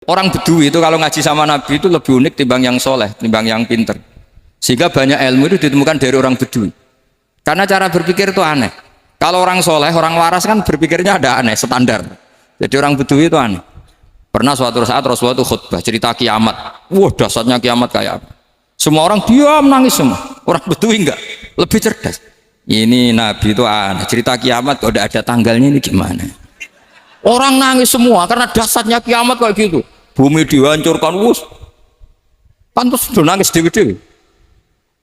Orang Bedui itu kalau ngaji sama Nabi itu lebih unik timbang yang soleh, timbang yang pinter. Sehingga banyak ilmu itu ditemukan dari orang Bedui. Karena cara berpikir itu aneh. Kalau orang soleh, orang waras kan berpikirnya ada aneh, standar. Jadi orang Bedui itu aneh. Pernah suatu saat Rasulullah itu khutbah cerita kiamat. Wah, dahsyatnya kiamat kayak apa? Semua orang diam nangis semua. Orang Bedui enggak, lebih cerdas. Ini Nabi itu aneh. Cerita kiamat kalau ada tanggalnya ini gimana? Orang nangis semua karena dahsyatnya kiamat kayak gitu. Bumi dihancurkan, wus. Pantas sudah nangis dewi-dewi.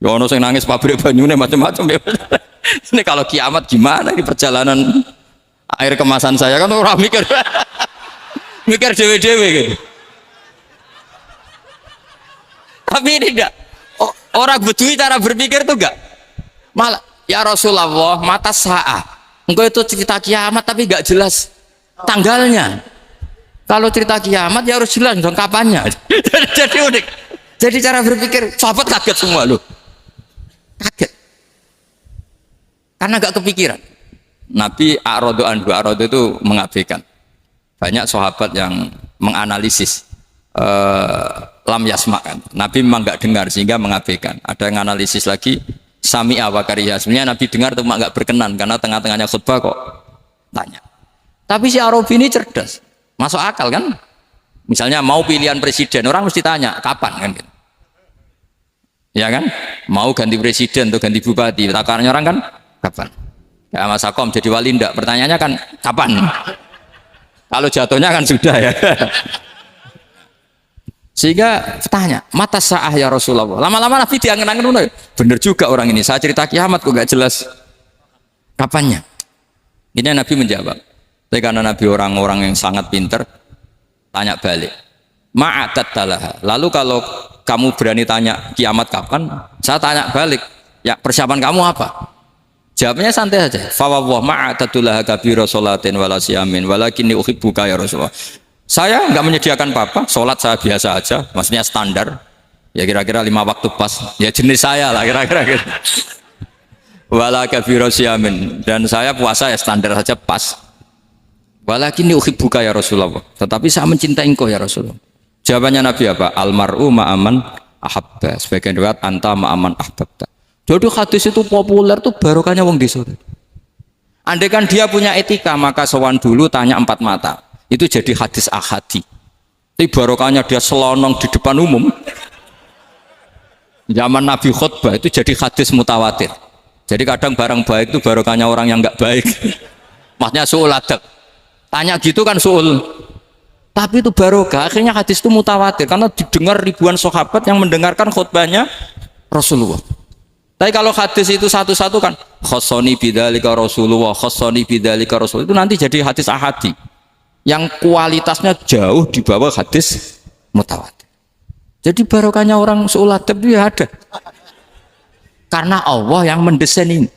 Ya ono sing nangis pabrik banyune macam-macam ya. Ini kalau kiamat gimana ini perjalanan air kemasan saya kan orang mikir. Mikir dewe-dewe gitu. Tapi ini enggak. Orang Bedui cara berpikir tuh enggak. Malah ya Rasulullah, mata sa'ah. Engkau itu cerita kiamat tapi enggak jelas tanggalnya. Kalau cerita kiamat ya harus jelas dong kapannya. Jadi unik. Jadi cara berpikir sahabat kaget semua loh. Kaget. Karena enggak kepikiran. Nabi a'radu anhu, a'radu itu mengabaikan. Banyak sahabat yang menganalisis lam yasma kan. Nabi memang nggak dengar sehingga mengabaikan. Ada yang analisis lagi sami'a wa kariha. Sebenarnya Nabi dengar cuma nggak berkenan karena tengah-tengahnya khutbah kok tanya. Tapi si Arabi ini cerdas, masuk akal kan? Misalnya mau pilihan presiden, orang mesti tanya kapan kan? Gitu. Ya kan? Mau ganti presiden atau ganti bupati, takarannya orang kan kapan? Ya Mas Akom jadi wali ndak? Pertanyaannya kan kapan? Kalau jatuhnya kan sudah ya. Sehingga tanya, mata sa'ah ya Rasulullah. Lama-lama Nabi diangen-angen, bener juga orang ini. Saya cerita kiamat kok gak jelas kapannya. Ini Nabi menjawab. Tapi karena Nabi orang-orang yang sangat pinter, tanya balik. Ma'atat talaha. Lalu kalau kamu berani tanya kiamat kapan, saya tanya balik. Ya persiapan kamu apa? Jawabnya santai aja. Fawwah ma'atatullaha kabira sholatin wala siyamin walakinni uhibbuka ya Rasulullah. Saya enggak menyediakan apa-apa, sholat saya biasa aja, maksudnya standar. Ya kira-kira 5 waktu pas. Ya jenis saya lah kira-kira gitu. Wala kabira siyamin, dan saya puasa ya standar saja pas. Walakinni uhibbuka ya Rasulullah. Tetapi saya mencintai engkau ya Rasulullah. Jawabannya Nabi apa? Almar'u ma'aman ahabba. Sebagian riwayat anta ma'aman ahbabta. Jadi hadis itu populer tuh barokahnya wong desa. Andai kan dia punya etika maka sowan dulu tanya 4 mata. Itu jadi hadis ahadi. Tapi barokahnya dia selonong di depan umum. Zaman Nabi khutbah itu jadi hadis mutawatir. Jadi kadang barang baik itu barokahnya orang yang enggak baik. Maksudnya su'ul adab. Tanya gitu kan su'ul. Tapi itu barokah. Akhirnya hadis itu mutawatir karena didengar ribuan sahabat yang mendengarkan khutbahnya Rasulullah. Tapi kalau hadis itu satu-satu kan khossoni bidzalika Rasulullah, khossoni bidzalika Rasul, itu nanti jadi hadis ahadi yang kualitasnya jauh di bawah hadis mutawatir. Jadi barokahnya orang su'ul adab itu ya ada. Karena Allah yang mendesain ini.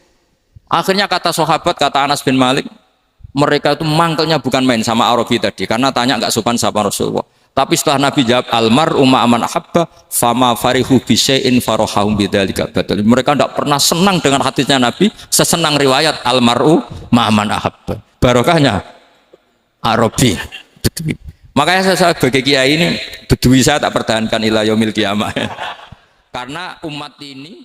Akhirnya kata sahabat, kata Anas bin Malik, mereka itu mangkelnya bukan main sama Arabi tadi karena tanya nggak sopan sama Rasulullah. Tapi setelah Nabi jawab almar'u ma'aman ahabba fama farihu bisyai'in farahahum bidzalika batal. Mereka tidak pernah senang dengan hadisnya Nabi sesenang riwayat almar'u ma'aman ahabba. Barokahnya Arabi Bedui. Makanya saya sebagai kiai ini Bedui saya tak pertahankan ila yaumil qiyamah. Karena umat ini